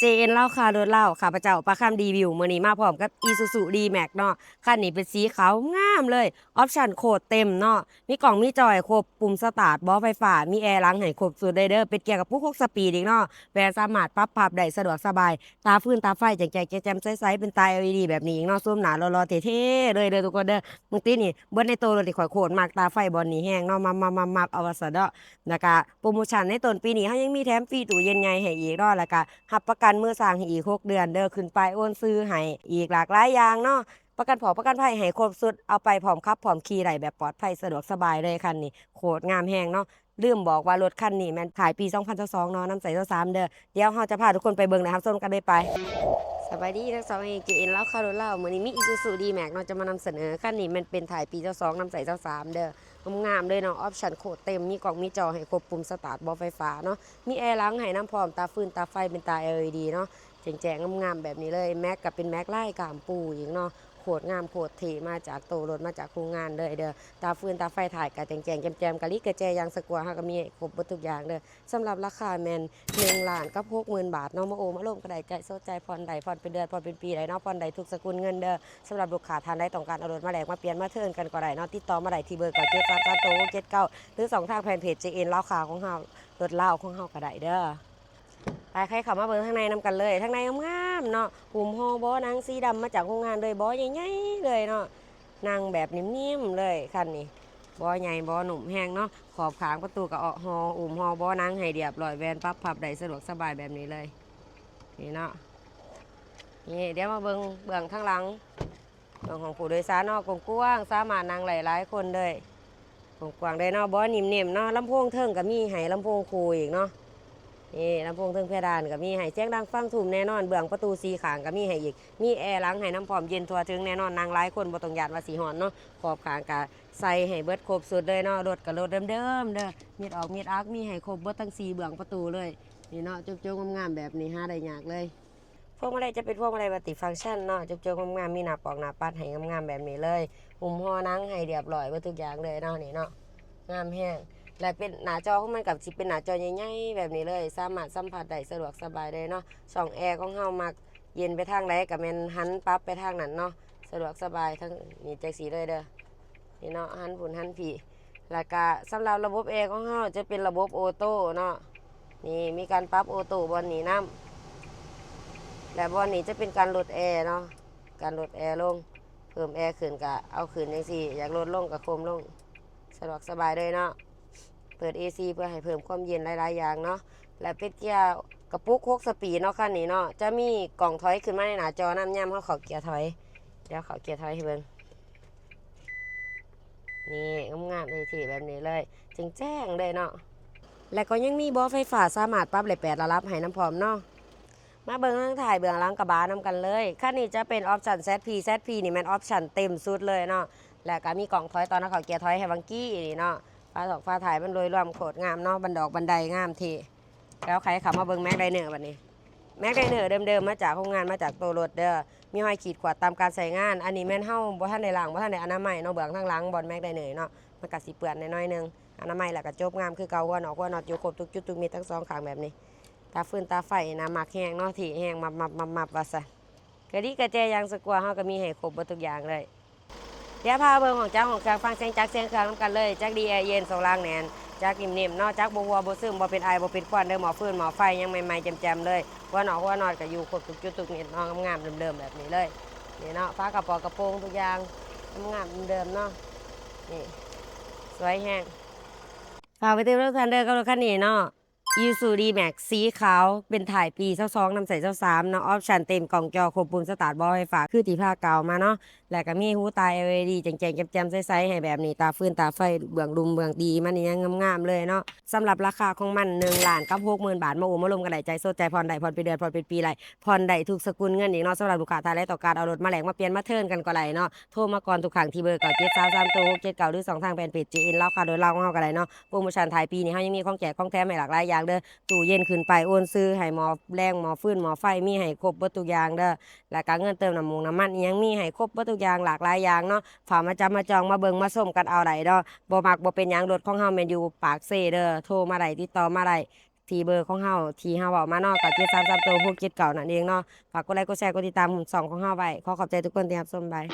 JN เล่าค่ะรถเล่าข้าพเจ้าประคำรีวิวมื้อนี้มาพร้อมกับ Isuzu D-Max เนาะคันนี้เป็นสีขาวงามเลยออปชันโคตรเต็มเนาะมีกล่องมีจอยครบปุ่มสตาร์ทเบาะไฟฟ้ามีแอร์หลังให้ครบสุดเลยเด้อเป็นเกียร์กับผู้6สปีดอีกเนาะแบรนด์สามารถปรับพับได้สะดวกสบายตาฟื้นตาไฟแจ่งๆแจ่มๆใสๆเป็นตา LED แบบนี้อีกเนาะซูมหน้าหล่อๆเท่ๆเลยเด้อทุกคนเด้อมึงตินี่เบิดในโตรถนี่ข้อยโคตรมักตาไฟบอนนี้แฮงเนาะมับๆๆๆเอาว่าซะเนาะ แล้วก็โปรโมชันในต้นปีนี้เขายังมีแถมฟรีตู้เย็นใหญ่ให้อีกเนาะแล้วก็รับประกันมือสร้างให้อีก6เดือนเด้อขึ้นป้ายโอนซื้อให้อีกหลากหลายอย่างเนาะประกันผอประกันภัยให้ครบสุดเอาไปพร้อมขับพร้อมขี่ได้แบบปลอดภัยสะดวกสบายเลยคันนี้โคตรงามแฮงเนาะลืมบอกว่ารถคันนี้แม่นขายปี2022เนาะน้ำใส23เด้อเดี๋ยวเราจะพาทุกคนไปเบิ่งนะครับส้มกันเลยไปสบายดีทั้งสองเองเกเอ็นแล้วคาร์โรล่ามื้อนี้มี Isuzu D-Max เนาะจะมานำเสนอคันนี้มันเป็นถ่ายปี22น้ำใส23เด้อ งามเลยเนาะออปชั่นโคตรเต็มมีกล่องมีจอให้ครบปุ่มสตาร์ทเบาะไฟฟ้าเนาะมีแอร์หลังให้น้ำพร้อมตาฟืนตาไฟเป็นตา LED เนาะแจ๋งๆงามๆแบบนี้เลยแม็กกับเป็นแม็กไล่กามปูอีกเนาะโคตรงามโคตรเท่มาจากโตรถมาจากโรงงานเลยเด้อตาฟืนตาไฟถ่ายกับแจ๋งๆแจ่มๆกะลิกระแจยางสกัวฮะก็มีครบหมดทุกอย่างเด้อสำหรับราคาแมน1 ล้านกับ60,000บาทเนาะมาโอมาลมกระไดใจโซใจผ่อนใดผ่อนเป็นเดือนผ่อนเป็นปีได้เนาะผ่อนใดทุกสกุลเงินเด้อสำหรับลูกค้าทานได้ต้องการเอารถมาแลกมาเปลี่ยนมาเทิร์นกันก็ได้เนาะติดต่อมาได้ที่เบอร์ก็7339โต79หรือ2ทางแฟนเพจ JN เล่าข่าวของเฮารถเล่าของเฮาก็ได้เด้อไปใครเข้ามาเบิ่งข้างในนำกันเลยข้างในงามๆเนาะหุ่มห่อบ่หนังสีดำมาจากโรงงานเลยบ่ใหญ่ๆเลยเนาะนั่งแบบนิ่มๆเลยคันนี้บ่ใหญ่บ่หนุ่มแห้งเนาะขอบขางประตูก็ห่ออุ่มห่อบ่หนังให้เรียบร้อยแวนปั๊บพับได้สะดวกสบายแบบนี้เลยนี่เนาะนี่เดี๋ยวมาเบิ่งเบื้องข้างหลังเบื้องของผู้โดยสารเนาะกว้างๆสามารถนั่งหลายๆคนเลย กว้างได้เนาะบ่นิ่มๆเนาะลำโพงเทิงก็มีให้ลำโพงคูอีกเนาะนี่ลำโพงเทิงเพดานก็มีให้เสียงดังฟังทุ่มแน่นอนเบื้องประตูสีขางก็มีให้อีกมีแอร์หลังให้น้ำพร้อมเย็นทั่วถึงแน่นอนนั่งหลายคนบ่ต้องยานว่าสิฮ้อนเนาะขอบขางก็ใส่ให้เบิดครบสุดเลยเนาะรถก็รถเดิมๆเด้อมีดออกมีดอักมีให้ครบเบิดทั้ง4เบื้องประตูเลยนี่เนาะจุ๊บๆงามๆแบบนี้หาได้ยากเลยพวงมาลัยจะเป็นพวงมาลัยมัลติฟังก์ชันเนาะจุ๊บๆงามๆมีหน้าปอกหน้าปัดให้งามๆแบบนี้เลยมุมห่อหนังให้เรียบร้อยเบิดทุกอย่างเลยเนาะนี่เนาะ งามแห้งและเป็นหน้าจอของมันกับสิเป็นหน้าจอใหญ่ๆแบบนี้เลยสามารถสัมผัสได้สะดวกสบายเลยเนาะช่องแอร์ของเฮามักเย็นไปทางใดกับแม่นหันปรั๊บไปทางนั้นเนาะสะดวกสบายทั้งนี่แจ็คสีเลยเด้อนี่เนาะหันผุนหันผีแล้วก็สำหรับระบบแอร์ของเฮาจะเป็นระบบออโต้เนาะนี่มีการปรับออโต้บนนี้น้ำและบนนี้จะเป็นการลดแอร์เนาะการลดแอร์ลงเพิ่มแอร์ขึ้นกะเอาขึ้นจังซี่อยากลดลงกับโคมลงสะดวกสบายเลยเนาะ เปิด AC เพื่อให้เพิ่มความเย็นหลายๆอย่างเนาะและเป็นเกียร์กระปุก6สปีดเนาะคันนี้เนาะจะมีกล่องถอยขึ้นมาในหน้าจอน้ำย่ำเขาเกียร์ถอยเดี๋ยวเขาเกียร์ถอยให้เบิ่งนี่งามๆเลยที่แบบนี้เลยแจ้งเลยเนาะและก็ยังมีเบาะไฟฟ้าสามารถปรับได้8ระดับให้น้ำพร้อมเนาะมาเบิ่งทางถ่ายเบื้องหลังกระบะนำกันเลยคันนี้จะเป็นออปชั่น ZP นี่มันออปชั่นเต็มสุดเลยเนาะและก็มีกล่องถอยตอนนั้นเขาเกียร์ถอยให้วังกี้นี่เนาะ ฟ้าถอกฟ้าถ่ายมันโดยรวมโคตรงามเนาะบันดอกบันไดงามทีแล้วใครขับมาเบิ้งแม็กไดเนอร์บัดนี้แม็กไดเนอร์เดิมๆมาจากโรงงานมาจากโตรถเด้อมีห้อยขีดขวดตามการใส่งานอันนี้แม่นเฮาบ่ทันได้ล้างบ่ทันได้อนามัยเนาะเบื้องทางหลังบอลแม็กไดเนอร์เนาะมันก็สิเปื้อนน้อยๆนึงอนามัยแล้วก็จบงามคือเก่าหัวหนอกหัวน็อตอยู่ครบทุกจุดทุกมีทั้งสองข้างแบบนี้ตาฟืนตาไฟนะมักแห้งเนาะที่แห้งมับว่าซะกระดิกระแจยางสกัวเฮาก็มีให้ครบหมดทุกอย่างเลยเดี๋ยวพาเบิ่งของเจ้าของเครื่องฟังเสียงจักเสียงเครื่องนำกันเลยจักดีแอร์เย็นโซล่างแนน จากนิ่มๆเนาะจากบัวซึมบ่เป็นไอบ่เป็นควันเด้อหมอฟืนหมอไฟยังใหม่ๆแจ่มๆเลยหัวหนอกหัวนอดก็อยู่ครบทุกจุดทุกนิดเนาะงามๆเดิมๆแบบนี้เลยนี่เนาะฟ้ากระป๋อกระโปรงทุกอย่างงามๆเดิมๆเนาะนี่สวยแห้งฝากไปติดรถคันเดอร์กับรถคันนี้เนาะ Isuzu D-Max สีขาวเป็นถ่ายปี22นำใส่23เนาะออปชั่นเต็มกล่องจอครบปุ่มสตาร์ทเบาะไฟฟ้าคือที่ภาคเก่ามาเนาะแล้วก็มีหูตา LED แจ่งๆแจ่มๆใสๆให้แบบนี้ตาฟื้นตาไฟเบื้องดุมเบื้องดีมันนี่ยังงามๆเลยเนาะสำหรับราคาของมัน1 ล้านกับ60,000บาทมาโอ้มาลมกันได้ใจสดใจผ่อนได้ผ่อนเป็นเดือนผ่อนเป็นปีไรผ่อนได้ทุกสกุลเงินอีกเนาะสำหรับลูกค้าทายและต่อการเอารถมาแลกมาเปลี่ยนมาเทิร์นกันก็ได้เนาะโทรมาก่อนทุกครั้งที่เบอร์เก่า733ตัว679หรือ2ทางแฟนเพจ JN เล่าค่ะโดยเล่าของเฮาก็ได้เนาะโปรโมชั่นท้ายปีนี้เฮายังมีของแจกของแถมให้หลากหลายอย่างเด้อ ตู้เย็นขึ้นไปโอนซื้อให้หมอแรงหมอฟืนหมอไฟมีให้ครบเบิดทุกอย่างเด้อแล้วก็เงินเติมน้ำมันอีหยังมีให้ครบเบิดทุกอย่างหลากหลายอย่างเนาะฝากมาจำมาจองมาเบิ่งมาส้มกันเอาได้เนาะบ่มักบ่เป็นหยังรถของเฮาแม่นอยู่ปากเซ่เด้อโทรมาได้ติดต่อมาได้ ที่เบอร์ของเฮาที่เฮาเว้ามาเนาะก็733ตัว679นั่นเองเนาะฝากกดไลค์กดแชร์กดติดตามช่องของเฮาไว้ขอขอบใจทุกคนที่รับชมบ๊าย